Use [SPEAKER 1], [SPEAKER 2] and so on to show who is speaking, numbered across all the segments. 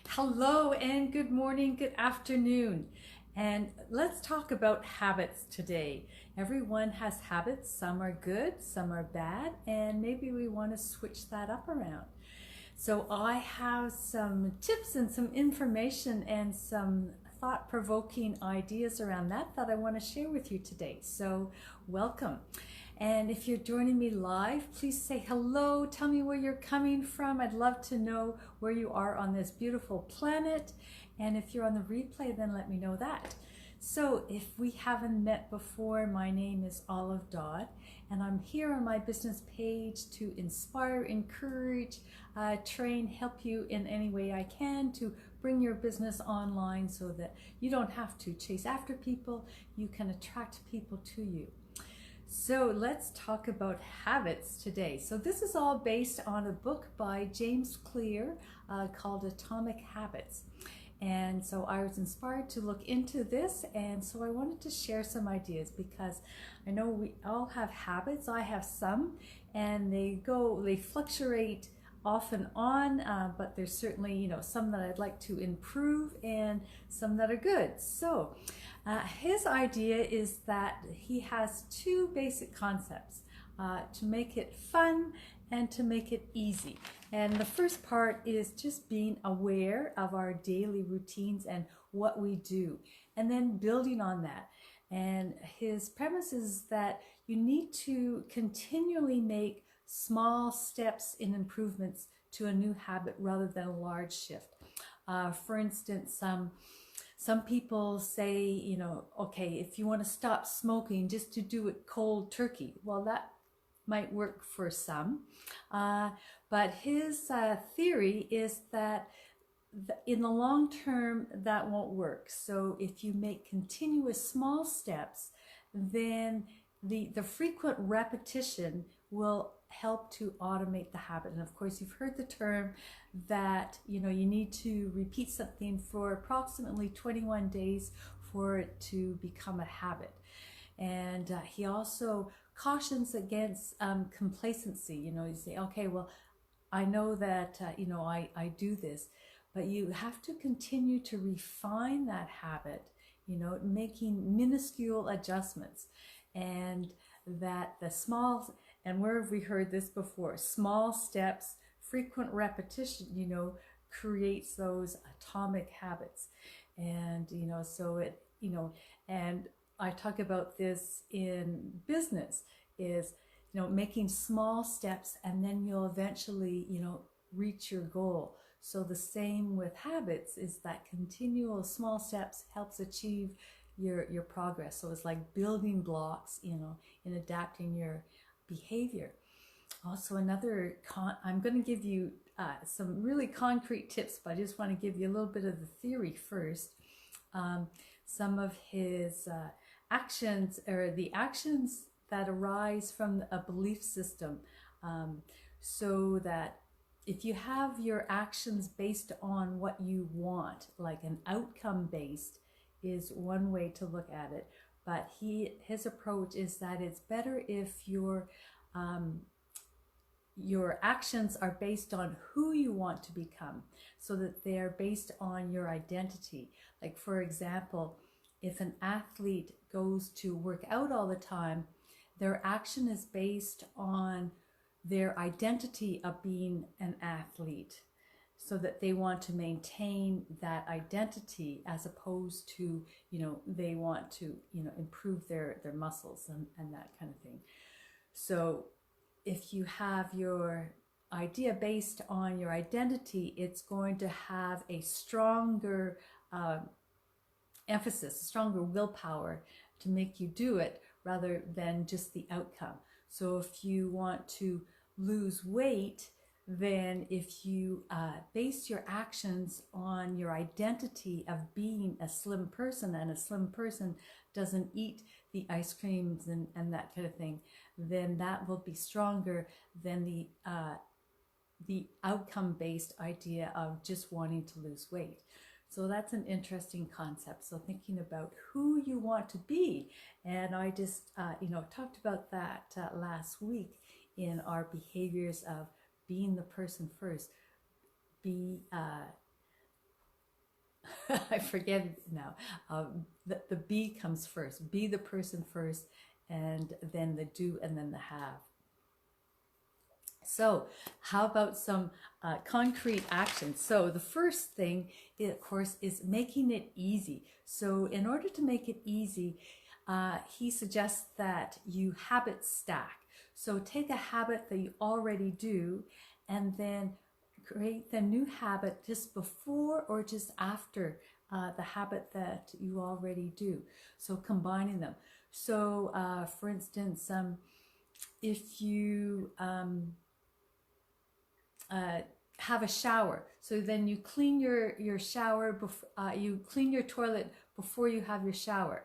[SPEAKER 1] Hello and good morning, good afternoon. And let's talk about habits today. Everyone has habits. Some are good, some are bad, and maybe we want to switch that up around. So I have some tips and some information and some thought-provoking ideas around that I want to share with you today. So welcome. And if you're joining me live, please say hello. Tell me where you're coming from. I'd love to know where you are on this beautiful planet. And if you're on the replay, then let me know that. So if we haven't met before, my name is Dodd, and I'm here on my business page to inspire, encourage, train, help you in any way I can to bring your business online so that you don't have to chase after people, you can attract people to you. So let's talk about habits today. So this is all based on a book by James Clear called Atomic Habits. And so I was inspired to look into this, and so I wanted to share some ideas because I know we all have habits. I have some, and they fluctuate off and on, but there's certainly, some that I'd like to improve and some that are good. So his idea is that he has two basic concepts to make it fun and to make it easy. And the first part is just being aware of our daily routines and what we do, and then building on that. And his premise is that you need to continually make small steps in improvements to a new habit rather than a large shift. For instance, some people say, okay, if you want to stop smoking, just to do it cold turkey. Well, that might work for some. But his theory is that in the long term, that won't work. So if you make continuous small steps, then the frequent repetition will help to automate the habit. And of course, you've heard the term that you need to repeat something for approximately 21 days for it to become a habit. And he also cautions against complacency. You say, okay, well, I know that I do this, but you have to continue to refine that habit, making minuscule adjustments. And that the small, and where have we heard this before? Small steps, frequent repetition, creates those atomic habits. And, so it, and I talk about this in business is, making small steps, and then you'll eventually, reach your goal. So the same with habits is that continual small steps helps achieve your progress. So it's like building blocks, in adapting your behavior. Also, I'm going to give you some really concrete tips, but I just want to give you a little bit of the theory first. Some of his actions, or the actions that arise from a belief system, so that if you have your actions based on what you want, like an outcome based is one way to look at it, but his approach is that it's better if your actions are based on who you want to become, so that they are based on your identity. Like, for example, if an athlete goes to work out all the time, their action is based on their identity of being an athlete, so that they want to maintain that identity, as opposed to, they want to, improve their muscles and that kind of thing. So if you have your idea based on your identity, it's going to have a stronger emphasis, a stronger willpower to make you do it rather than just the outcome. So if you want to lose weight, then if you base your actions on your identity of being a slim person, and a slim person doesn't eat the ice creams and that kind of thing, then that will be stronger than the outcome-based idea of just wanting to lose weight. So that's an interesting concept. So thinking about who you want to be. And I just, talked about that last week in our behaviors of being the person first. Be I forget it now. The be comes first. Be the person first, and then the do, and then the have. So how about some concrete action? So the first thing, of course, is making it easy. So in order to make it easy, he suggests that you habit stack. So take a habit that you already do and then create the new habit just before or just after the habit that you already do. So combining them. So for instance, if you have a shower, so then you clean your shower, you clean your toilet before you have your shower,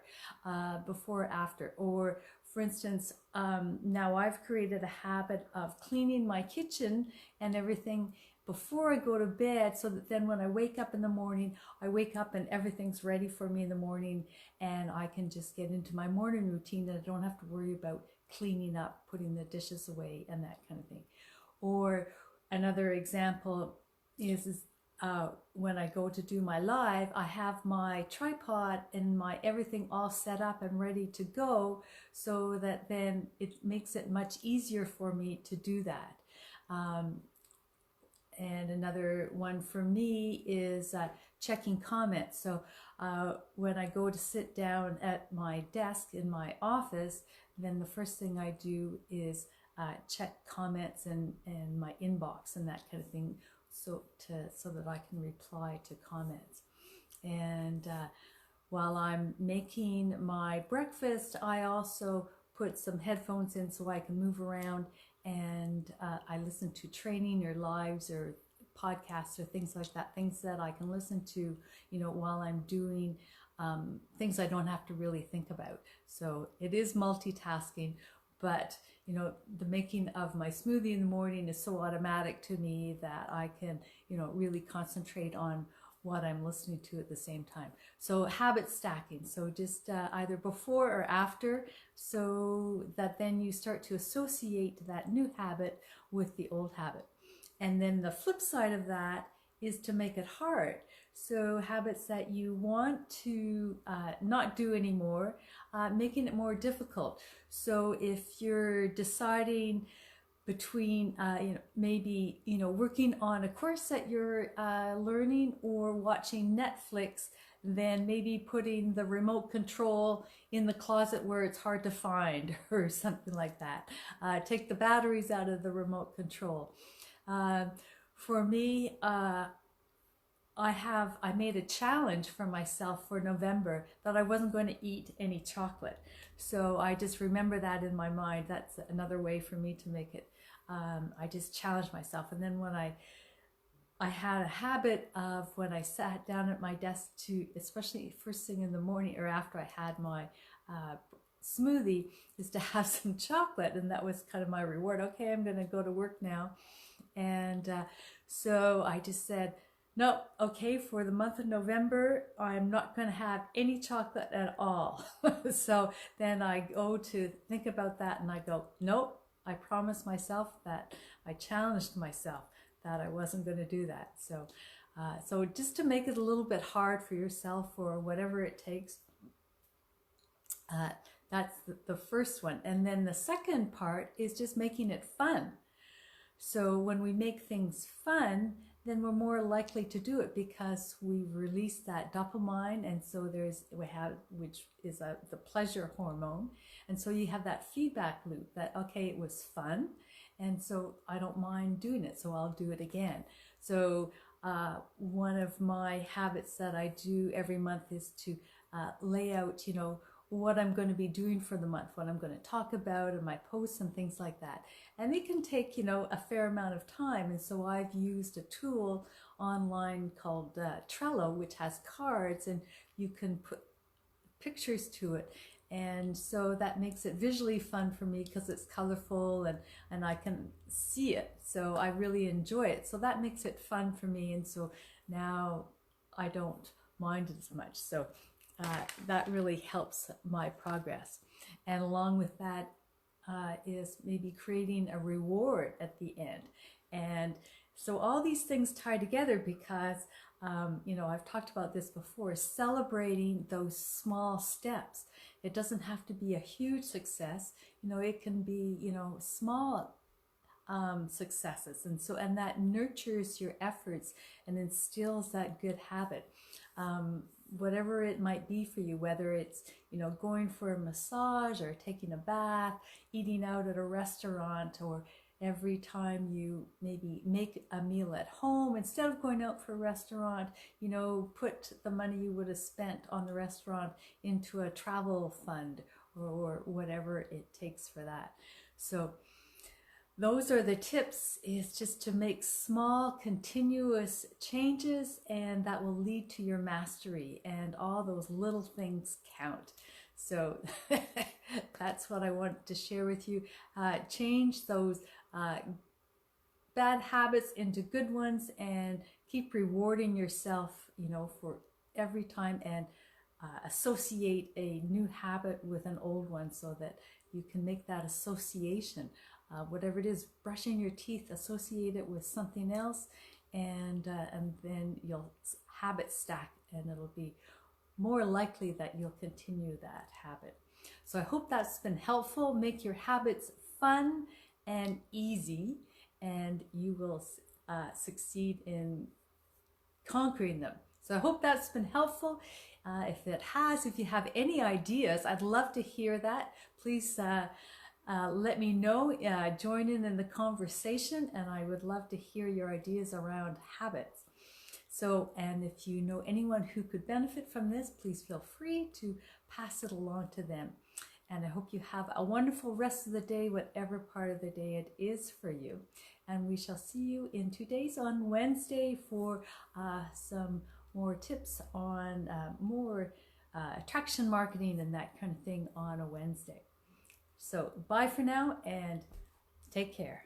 [SPEAKER 1] before or after. Or for instance, now I've created a habit of cleaning my kitchen and everything before I go to bed, so that then when I wake up in the morning, I wake up and everything's ready for me in the morning, and I can just get into my morning routine, and I don't have to worry about cleaning up, putting the dishes away, and that kind of thing. Or another example is when I go to do my live, I have my tripod and my everything all set up and ready to go, so that then it makes it much easier for me to do that. And another one for me is checking comments. So when I go to sit down at my desk in my office, then the first thing I do is check comments and my inbox and that kind of thing, so that I can reply to comments. And while I'm making my breakfast, I also put some headphones in so I can move around, and I listen to training or lives or podcasts or things like that, things that I can listen to, while I'm doing things I don't have to really think about. So it is multitasking, but the making of my smoothie in the morning is so automatic to me that I can, really concentrate on what I'm listening to at the same time. So habit stacking, so just either before or after, so that then you start to associate that new habit with the old habit. And then the flip side of that is to make it hard. So habits that you want to not do anymore, making it more difficult. So if you're deciding between maybe working on a course that you're learning or watching Netflix, then maybe putting the remote control in the closet where it's hard to find or something like that. Take the batteries out of the remote control. For me, I made a challenge for myself for November that I wasn't going to eat any chocolate. So I just remember that in my mind. That's another way for me to make it. I just challenged myself. And then when I had a habit of, when I sat down at my desk to, especially first thing in the morning or after I had my smoothie, is to have some chocolate. And that was kind of my reward. Okay, I'm going to go to work now. And so I just said, no, okay, for the month of November, I'm not going to have any chocolate at all. So then I go to think about that and I go, nope, I promised myself that, I challenged myself that I wasn't going to do that. So just to make it a little bit hard for yourself or whatever it takes, that's the first one. And then the second part is just making it fun. So when we make things fun, then we're more likely to do it because we release that dopamine, and so which is the pleasure hormone, and so you have that feedback loop that, okay, it was fun, and so I don't mind doing it, so I'll do it again. So one of my habits that I do every month is to lay out, what I'm going to be doing for the month, what I'm going to talk about in my posts and things like that. And it can take, a fair amount of time. And so I've used a tool online called Trello, which has cards and you can put pictures to it. And so that makes it visually fun for me because it's colorful and I can see it. So I really enjoy it. So that makes it fun for me. And so now I don't mind it as much. So that really helps my progress. And along with that is maybe creating a reward at the end. And So all these things tie together because, I've talked about this before, celebrating those small steps. It doesn't have to be a huge success. It can be, small successes. And that nurtures your efforts and instills that good habit. Whatever it might be for you, whether it's, going for a massage or taking a bath, eating out at a restaurant, or every time you maybe make a meal at home, instead of going out for a restaurant, put the money you would have spent on the restaurant into a travel fund or whatever it takes for that. So those are the tips, is just to make small continuous changes, and that will lead to your mastery, and all those little things count. So that's what I want to share with you. Change those bad habits into good ones, and keep rewarding yourself, for every time, and associate a new habit with an old one so that you can make that association. Whatever it is, brushing your teeth, associate it with something else, and then you'll habit stack, and it'll be more likely that you'll continue that habit. So I hope that's been helpful. Make your habits fun and easy, and you will succeed in conquering them. So I hope that's been helpful. If it has, if you have any ideas, I'd love to hear that. Please let me know, join in the conversation, and I would love to hear your ideas around habits. So, and if you know anyone who could benefit from this, please feel free to pass it along to them. And I hope you have a wonderful rest of the day, whatever part of the day it is for you. And we shall see you in 2 days on Wednesday for some more tips on more attraction marketing and that kind of thing on a Wednesday. So bye for now, and take care.